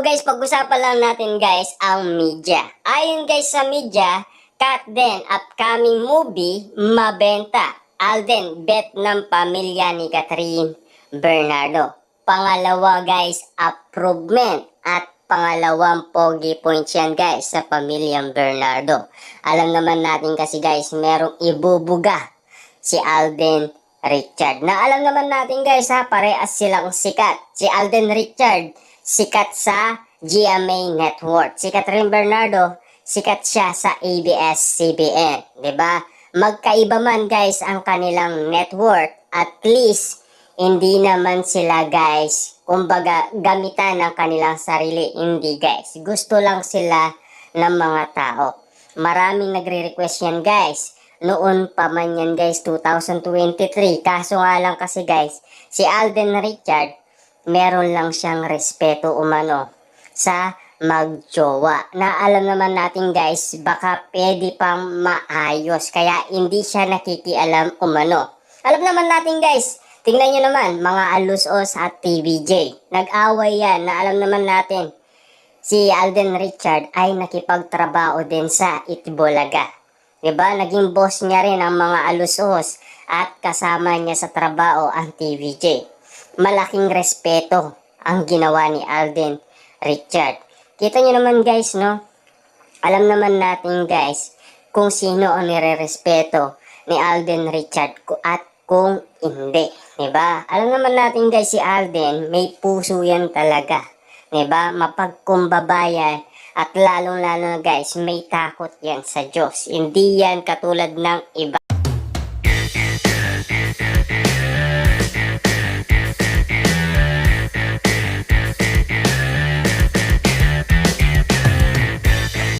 guys, pag-usapan lang natin guys ang media. Ayon guys sa media, cut din upcoming movie mabenta. Alden, bet ng pamilya ni Catherine Bernardo. Pangalawa guys, approvement. At pangalawang pogi points yan guys sa pamilyang Bernardo. Alam naman natin kasi guys, merong ibubuga si Alden Richard. Na alam naman natin guys ha, parehas silang sikat. Si Alden Richard, sikat sa GMA Network. Si Catherine Bernardo, sikat siya sa ABS-CBN. Diba? Magkaiba man guys ang kanilang network. At least, hindi naman sila guys, kumbaga, gamitan ng kanilang sarili. Hindi guys. Gusto lang sila ng mga tao. Maraming nagre-request yan guys. Noon pa man yan guys, 2023. Kaso nga lang kasi guys, si Alden Richard, meron lang siyang respeto umano sa magjowa. Na alam naman natin guys, baka pwede pang maayos. Kaya hindi siya nakikialam umano. Alam naman natin guys, tingnan nyo naman, mga alusos at TVJ. Nag-away yan na alam naman natin. Si Alden Richard ay nakipagtrabaho din sa Itbulaga. Diba? Naging boss niya rin ang mga alusos at kasama niya sa trabaho ang TVJ. Malaking respeto ang ginawa ni Alden Richard. Kita nyo naman guys, no? Alam naman natin guys kung sino ang nire-respeto ni Alden Richard at kung hindi. Diba? Alam naman natin guys, si Alden may puso yan talaga. Diba? Mapagkumbabayan. At lalong-lalo na guys, may takot yan sa Diyos. Hindi yan katulad ng iba.